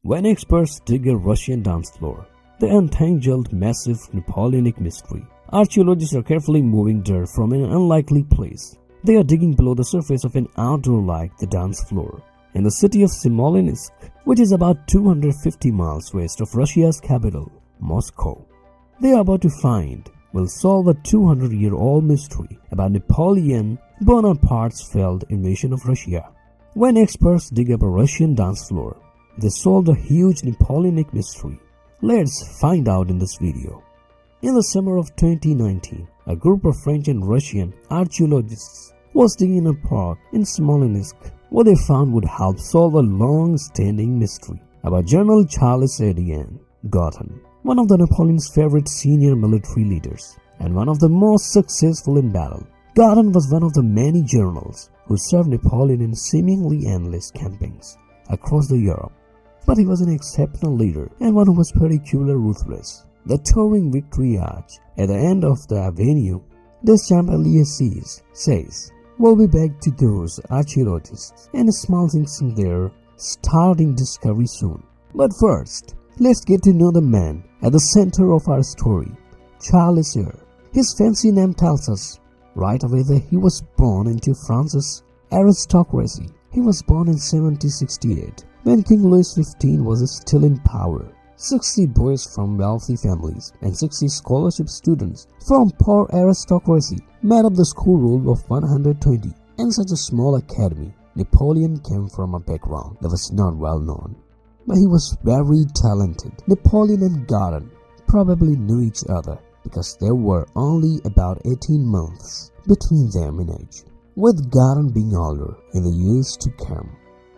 When experts dig a Russian dance floor, they untangled massive Napoleonic mystery. Archaeologists are carefully moving dirt from an unlikely place. They are digging below the surface of an outdoor like the dance floor in the city of Smolensk, which is about 250 miles west of Russia's capital, Moscow. They are about to find will solve a 200-year-old mystery about Napoleon Bonaparte's failed invasion of Russia. When experts dig up a Russian dance floor, they solved a huge Napoleonic mystery. Let's find out in this video. In the summer of 2019, a group of French and Russian archaeologists was digging a park in Smolensk. What they found would help solve a long-standing mystery about General Charles-Étienne Godin, one of Napoleon's favorite senior military leaders and one of the most successful in battle. Godin was one of the many generals who served Napoleon in seemingly endless campaigns across Europe. But he was an exceptional leader and one who was particularly ruthless. The towering Victory Arch at the end of the Avenue des Champs-Élysées says, "We'll be back to those archaeologists and small things in their starting discovery soon." But first, let's get to know the man at the center of our story, Charles Eyre. His fancy name tells us right away that he was born into France's aristocracy. He was born in 1768, when King Louis XV was still in power. 60 boys from wealthy families and 60 scholarship students from poor aristocracy made up the school roll of 120. In such a small academy, Napoleon came from a background that was not well known. But he was very talented. Napoleon and Godin probably knew each other because there were only about 18 months between them in age, with Godin being older in the years to come.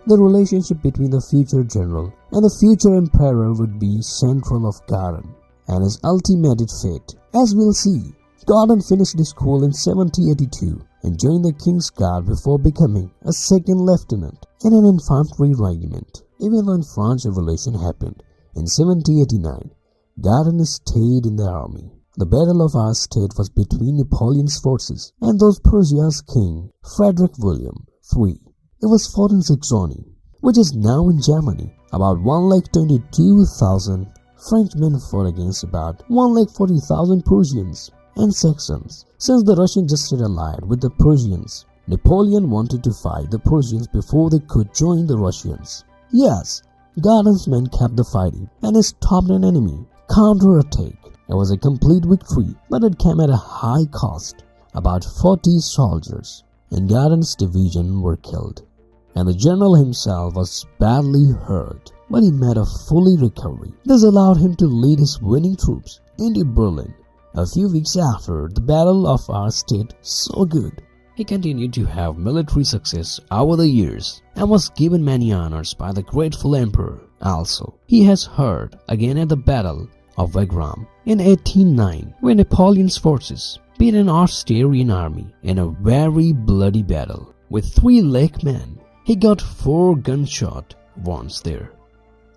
The relationship between the future general and the future emperor would be central of Godin and his ultimate fate. As we'll see, Godin finished his school in 1782 and joined the King's Guard before becoming a second lieutenant in an infantry regiment. Even when French Revolution happened in 1789, Godin stayed in the army. The Battle of Austerlitz was between Napoleon's forces and those Prussia's King Frederick William III. It was fought in Saxony, which is now in Germany. About 122,000 Frenchmen fought against about 140,000 Prussians and Saxons. Since the Russians just had allied with the Prussians, Napoleon wanted to fight the Prussians before they could join the Russians. Yes, Godin's men kept the fighting and stopped an enemy counterattack. It was a complete victory, but it came at a high cost. About 40 soldiers in Godin's division were killed, and the general himself was badly hurt, but he made a full recovery. This allowed him to lead his winning troops into Berlin. A few weeks after the Battle of Austerlitz, so good. He continued to have military success over the years and was given many honors by the grateful emperor. Also, he has heard again at the Battle of Wagram in 1809, when Napoleon's forces beat an Austrian army in a very bloody battle. With 3 lakh men, he got 4 gunshot wounds there.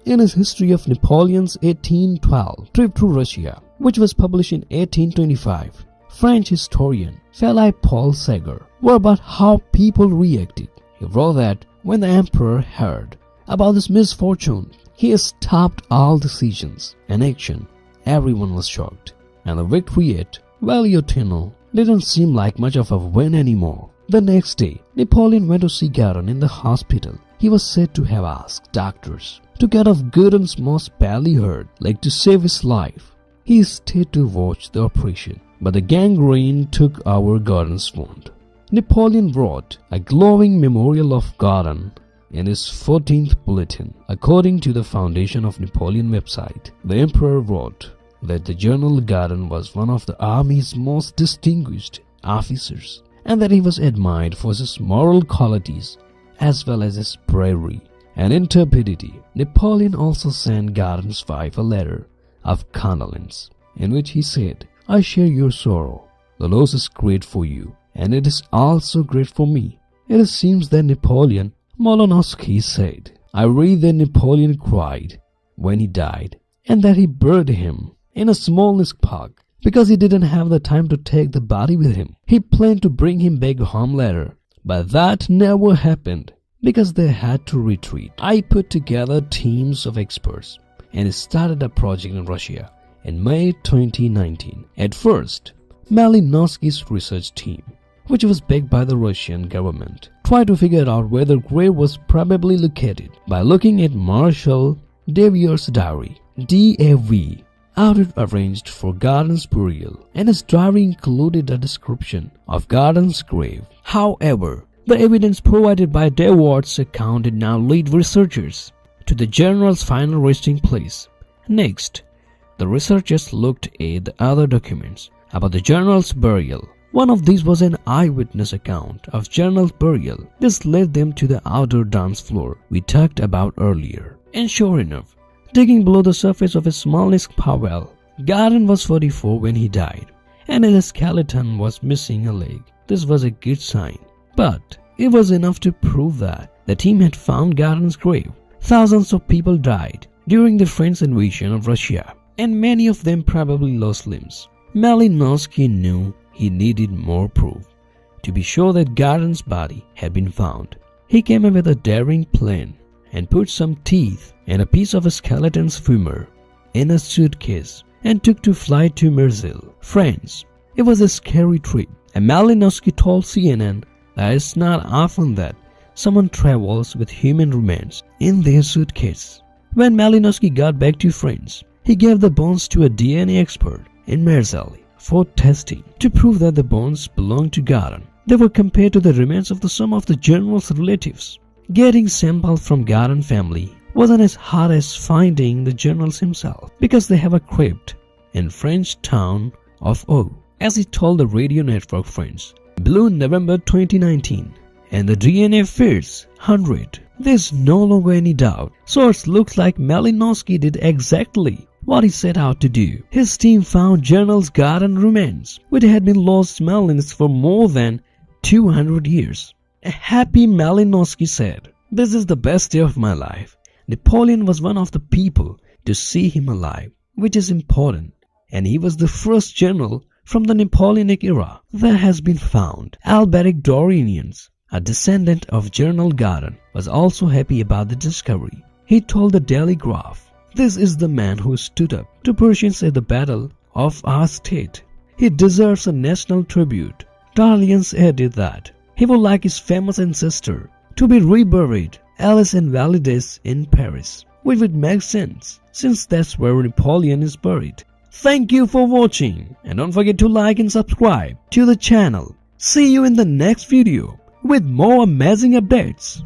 In his History of Napoleon's 1812 trip to Russia, which was published in 1825, French historian Philippe Paul Sager wrote about how people reacted. He wrote that when the emperor heard about this misfortune, he stopped all decisions and action. Everyone was shocked, and the victory at Valiotino didn't seem like much of a win anymore. The next day, Napoleon went to see Godin in the hospital. He was said to have asked doctors to cut off Godin's most badly hurt leg to save his life. He stayed to watch the operation, but the gangrene took over Godin's wound. Napoleon wrote a glowing memorial of Godin in his 14th bulletin. According to the Foundation of Napoleon website, the emperor wrote that the General Godin was one of the army's most distinguished officers and that he was admired for his moral qualities as well as his bravery and intrepidity. Napoleon also sent Godin's wife a letter of condolence in which he said, "I share your sorrow. The loss is great for you, and it is also great for me." It seems that Napoleon Molonowski said, "I read that Napoleon cried when he died and that he buried him in a Smolensk park because he didn't have the time to take the body with him. He planned to bring him back home later, but that never happened. because they had to retreat. I put together teams of experts and started a project in Russia in May 2019. At first, Malinowski's research team, which was backed by the Russian government, tried to figure out where the grave was probably located by looking at Marshal Davier's diary, DAV, outward arranged for Gardner's burial, and his diary included a description of Gardner's grave. However, the evidence provided by Davier's account did not lead researchers to the general's final resting place. Next, the researchers looked at the other documents about the general's burial. One of these was an eyewitness account of general's burial. This led them to the outdoor dance floor we talked about earlier. And sure enough, digging below the surface of his Smolensk Pavel, Gardner was 44 when he died, and his skeleton was missing a leg. This was a good sign, but it was enough to prove that the team had found Gardner's grave. Thousands of people died during the French invasion of Russia, and many of them probably lost limbs. Malinowski knew he needed more proof to be sure that Gardner's body had been found. He came up with a daring plan and put some teeth and a piece of a skeleton's femur in a suitcase and took to fly to Marseille, France. It was a scary trip, and Malinowski told CNN that it's not often that someone travels with human remains in their suitcase. When Malinowski got back to France, he gave the bones to a DNA expert in Marseille for testing to prove that the bones belonged to Gardner. They were compared to the remains of some of the general's relatives. Getting samples from Gardner family wasn't as hard as finding the generals himself, because they have a crypt in French town of O, as he told the radio network France. Blue November 2019, and the DNA fits 100. There's no longer any doubt. So it looks like Malinowski did exactly what he set out to do. His team found General Gardner remains, which had been lost in Smolensk for more than 200 years. A happy Malinowski said, "This is the best day of my life. Napoleon was one of the people to see him alive, which is important, and he was the first general from the Napoleonic era that has been found." Alberic Dorinians, a descendant of General Gardner, was also happy about the discovery. He told the Daily Graph, "This is the man who stood up to Persians at the Battle of Austerlitz. He deserves a national tribute." Dorinians added that he would like his famous ancestor to be reburied Alice Invalides in Paris, which would make sense since that's where Napoleon is buried. Thank you for watching, and don't forget to like and subscribe to the channel. See you in the next video with more amazing updates.